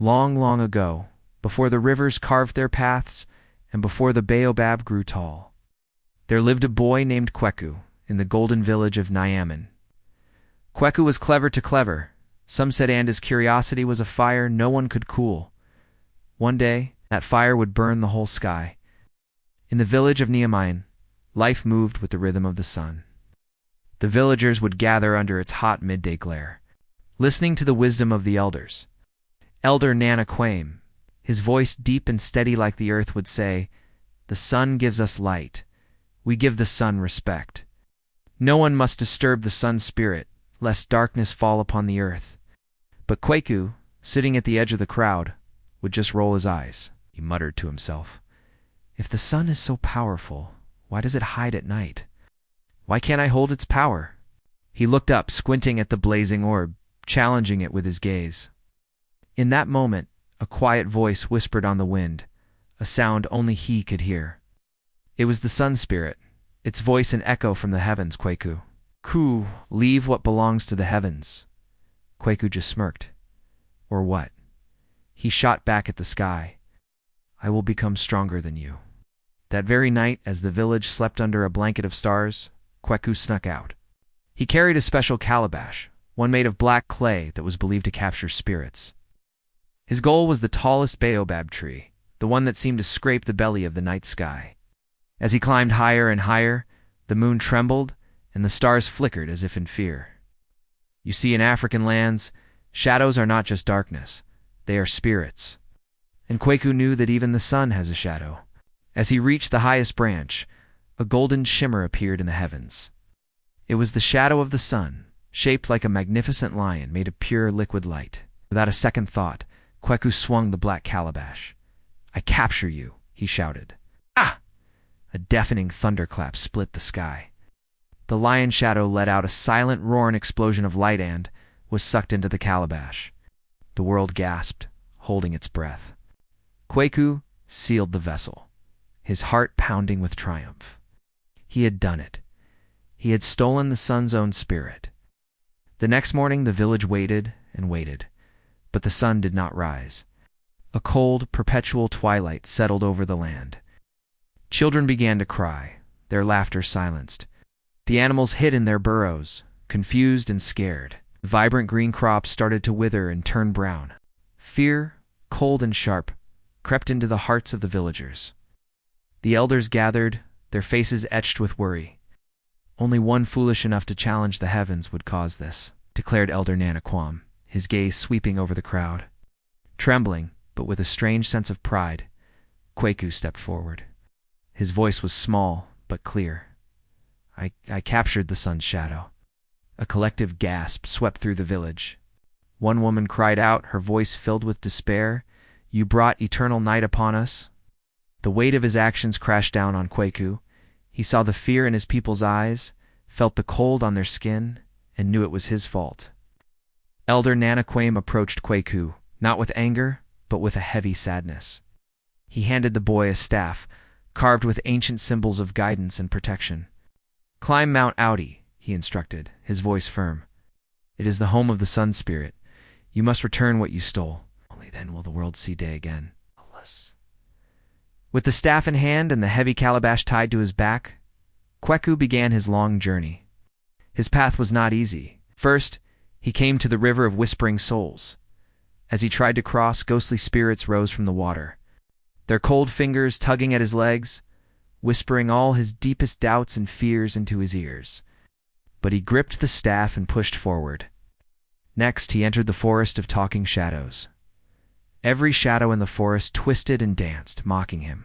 Long, long ago, before the rivers carved their paths and before the baobab grew tall, there lived a boy named Kweku in the golden village of Nyaman. Kweku was clever to clever. Some said and his curiosity was a fire no one could cool. One day, that fire would burn the whole sky. In the village of Nyaman, life moved with the rhythm of the sun. The villagers would gather under its hot midday glare, listening to the wisdom of the elders. Elder Nana Kwame, his voice deep and steady like the earth, would say, "The sun gives us light. We give the sun respect. No one must disturb the sun's spirit, lest darkness fall upon the earth." But Kweku, sitting at the edge of the crowd, would just roll his eyes. He muttered to himself, "If the sun is so powerful, why does it hide at night? Why can't I hold its power?" He looked up, squinting at the blazing orb, challenging it with his gaze. In that moment, a quiet voice whispered on the wind, a sound only he could hear. It was the sun spirit, its voice an echo from the heavens. "Kweku, leave what belongs to the heavens." Kweku just smirked. "Or what?" He shot back at the sky. "I will become stronger than you." That very night, as the village slept under a blanket of stars, Kweku snuck out. He carried a special calabash, one made of black clay that was believed to capture spirits. His goal was the tallest baobab tree, the one that seemed to scrape the belly of the night sky. As he climbed higher and higher, the moon trembled and the stars flickered as if in fear. You see, in African lands, shadows are not just darkness, they are spirits. And Kweku knew that even the sun has a shadow. As he reached the highest branch, a golden shimmer appeared in the heavens. It was the shadow of the sun, shaped like a magnificent lion made of pure liquid light. Without a second thought, Kweku swung the black calabash. "I capture you," he shouted. "Ah!" A deafening thunderclap split the sky. The lion shadow let out a silent roaring explosion of light and was sucked into the calabash. The world gasped, holding its breath. Kweku sealed the vessel, his heart pounding with triumph. He had done it. He had stolen the sun's own spirit. The next morning the village waited and waited, but the sun did not rise. A cold, perpetual twilight settled over the land. Children began to cry, their laughter silenced. The animals hid in their burrows, confused and scared. Vibrant green crops started to wither and turn brown. Fear, cold and sharp, crept into the hearts of the villagers. The elders gathered, their faces etched with worry. "Only one foolish enough to challenge the heavens would cause this," declared Elder Nana Kwame, his gaze sweeping over the crowd. Trembling, but with a strange sense of pride, Kweku stepped forward. His voice was small, but clear. I captured the sun's shadow." A collective gasp swept through the village. One woman cried out, her voice filled with despair, "You brought eternal night upon us." The weight of his actions crashed down on Kweku. He saw the fear in his people's eyes, felt the cold on their skin, and knew it was his fault. Elder Nana Kwame approached Kweku, not with anger, but with a heavy sadness. He handed the boy a staff, carved with ancient symbols of guidance and protection. "Climb Mount Audi," he instructed, his voice firm. "It is the home of the sun spirit. You must return what you stole. Only then will the world see day again." With the staff in hand and the heavy calabash tied to his back, Kweku began his long journey. His path was not easy. First, he came to the river of whispering souls. As he tried to cross, ghostly spirits rose from the water, their cold fingers tugging at his legs, whispering all his deepest doubts and fears into his ears. But he gripped the staff and pushed forward. Next, he entered the forest of talking shadows. Every shadow in the forest twisted and danced, mocking him.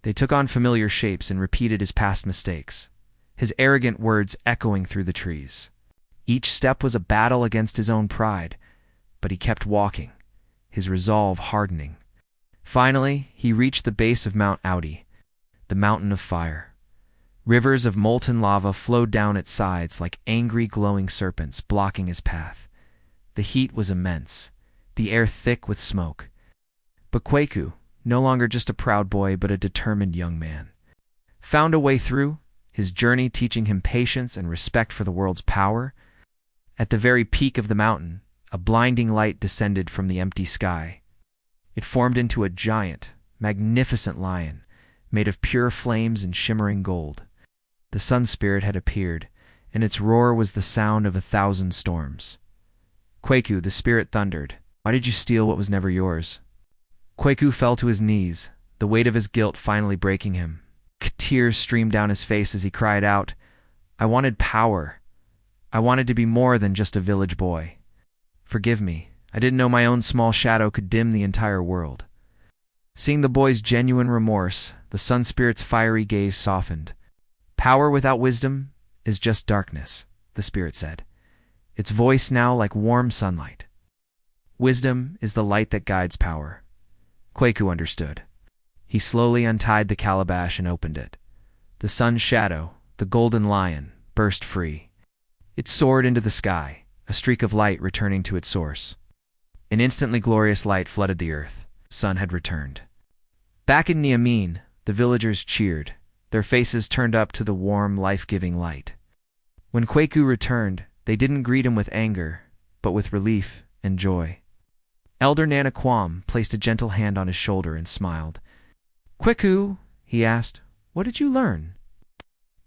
They took on familiar shapes and repeated his past mistakes, his arrogant words echoing through the trees. Each step was a battle against his own pride, but he kept walking, his resolve hardening. Finally, he reached the base of Mount Audi, the mountain of fire. Rivers of molten lava flowed down its sides like angry glowing serpents, blocking his path. The heat was immense, the air thick with smoke. But Kweku, no longer just a proud boy but a determined young man, found a way through, his journey teaching him patience and respect for the world's power. At the very peak of the mountain, a blinding light descended from the empty sky, It formed into a giant, magnificent lion, made of pure flames and shimmering gold. The sun spirit had appeared, and its roar was the sound of 1,000 storms. Kwaku, the spirit, thundered, "Why did you steal what was never yours?" Kwaku fell to his knees, the weight of his guilt finally breaking him. Tears streamed down his face as he cried out, "I wanted power. I wanted to be more than just a village boy. Forgive me. I didn't know my own small shadow could dim the entire world." Seeing the boy's genuine remorse, the sun spirit's fiery gaze softened. "Power without wisdom is just darkness," the spirit said, its voice now like warm sunlight. "Wisdom is the light that guides power." Kwaku understood. He slowly untied the calabash and opened it. The sun's shadow, the golden lion, burst free. It soared into the sky, a streak of light returning to its source. An instantly glorious light flooded the earth. Sun had returned. Back in Niamey, the villagers cheered, their faces turned up to the warm, life-giving light. When Kwaku returned, they didn't greet him with anger, but with relief and joy. Elder Nana Kwam placed a gentle hand on his shoulder and smiled. "Kwaku," he asked, "what did you learn?"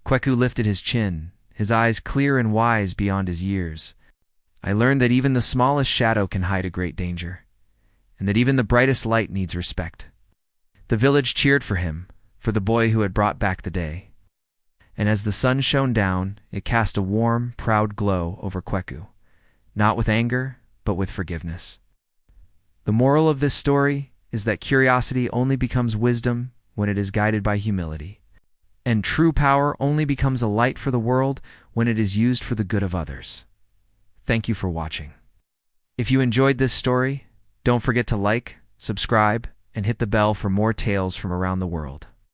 Kwaku lifted his chin, his eyes clear and wise beyond his years. "I learned that even the smallest shadow can hide a great danger, and that even the brightest light needs respect." The village cheered for him, for the boy who had brought back the day. And as the sun shone down, it cast a warm, proud glow over Kwaku, not with anger, but with forgiveness. The moral of this story is that curiosity only becomes wisdom when it is guided by humility, and true power only becomes a light for the world when it is used for the good of others. Thank you for watching. If you enjoyed this story, don't forget to like, subscribe, and hit the bell for more tales from around the world.